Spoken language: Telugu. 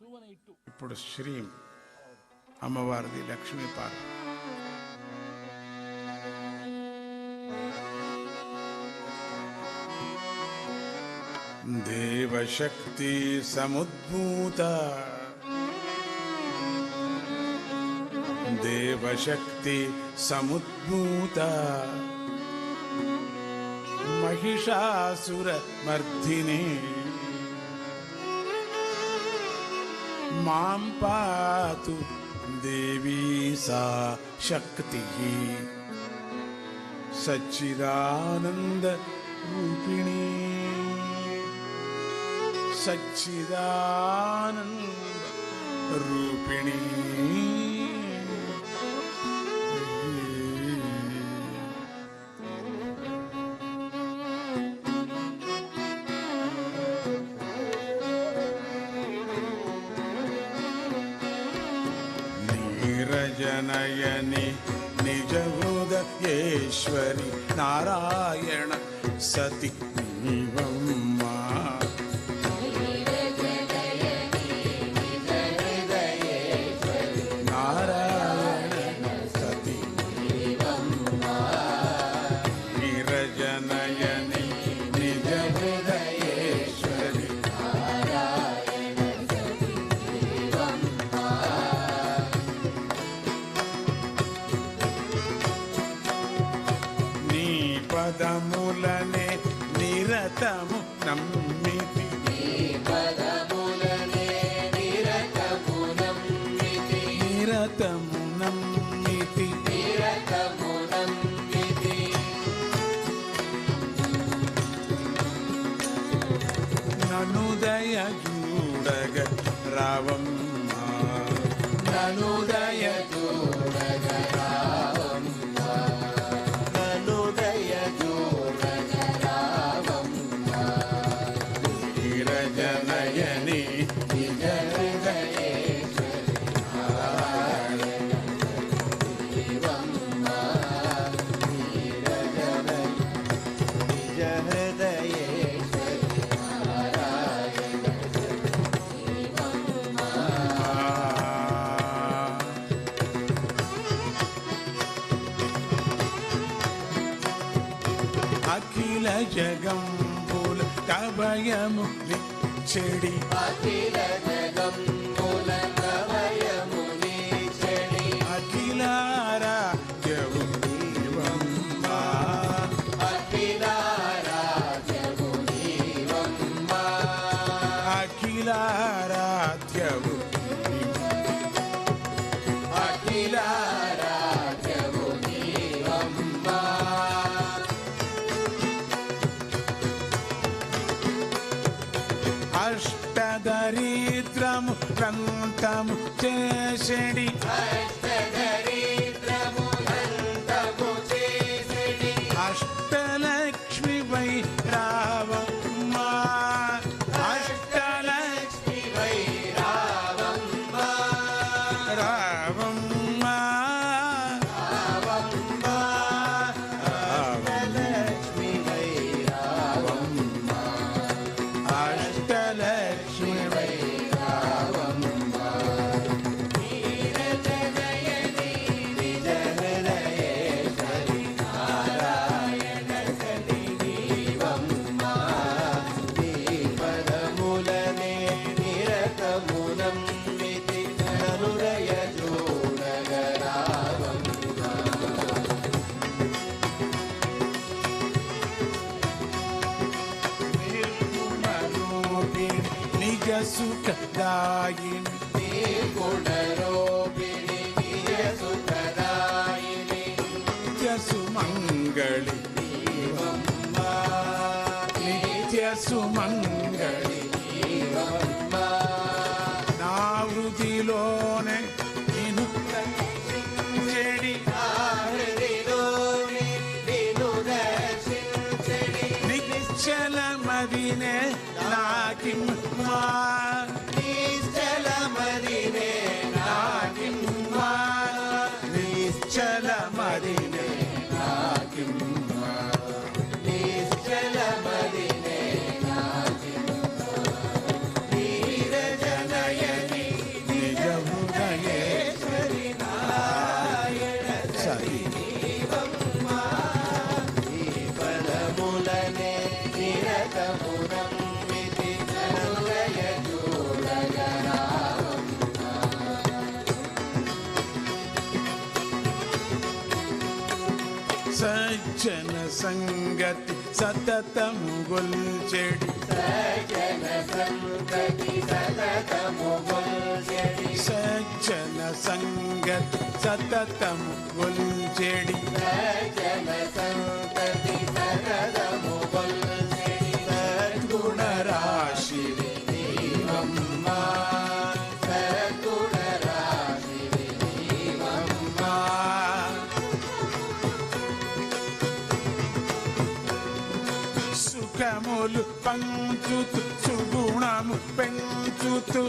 ఇప్పుడు శ్రీ అమ్మవారిది లక్ష్మీపార్వతి. దేవశక్తి సముద్భూత దేవశక్తి సముద్భూత మహిషాసుర మర్దిని మాం పాతు దేవీ సా శక్తి సచ్చిదానంద రూపిణి సచ్చిదానంద రూపిణి. నీరజనయని నిజ హృదయేశ్వరి నారాయణ సతి నీవమ్మా. నారాయణ సతి నీవమ్మా. నీరజనయని నిజ హృదయేశ్వరి పదములనే నిరతము నమ్మితి నిరతము నమ్మితి నను దయ చూడగ రావమ్మా. నను దయ చూడగ రావమ్మా. నను దయ చూడగ రావమ్మా. నీరజనయని నిజ హృదయేశ్వరి నారాయణ దేవమ్మా. నీరజనయని నిజ హృదయేశ్వరి నారాయణ దేవమ్మా. అఖిల జగంబుల కవయము చెడి అఖిల జగంబుల కవయము చెడి అఖిలారాధ్యవు నీవమ్మా. అఖిలారాధ్యవు నీవమ్మా. అఖిలారాధ్యవు అఖిలారాధ్యవు నీవమ్మా. అష్టదరిద్రము రంతము చేసెడి అష్టదరిద్రము దంతము చేసెడి అష్టలక్ష్మి వై రావమ్మా. అష్టలక్ష్మి వై రావమ్మా. రావమ్మా. రావమ్మా. అష్టలక్ష్మి వై రావమ్మా. అష్టలక్ష్మి వై రావమ్మా. నీరజనయని నిజ హృదయేశ్వరి నారాయణ సతి నీవమ్మా. నీ పదములనే నిరతమునమ్మితి హృదయ చూడగ రావమ్మా. నిర్గుణరూపిణి నిజ సుఖదాయిని నిర్గుణరూపిణి నిజ సుఖదాయిని నిత్య సుమంగళి నీవమ్మా. నిత్య సుమంగళి నీవమ్మా. నా వృతిలోనే నిన్ను చెడి హృదిలోని నిన్ను దర్శించెడి నిశ్చల మదినే నాకిమ్మా. నిశ్చల మదినే నాకిమ్మా. నిశ్చల మదినే నాకిమ్మా. నిశ్చల మదినే నాకిమ్మా. నీరజనయని సజ్జన సంగతి సతతము గొల్చెడి సజ్జన సంగతి సతతము గొల్చెడి సజ్జన సంగతి సతతము గొల్చెడి సజ్జన సంగతి సతతము గొల్చెడి సద్గుణ రాశివి నీవమ్మా సద్గుణ రాశివి నీవమ్మా సుఖములు పంచుతు సుగుణము పెంచుతు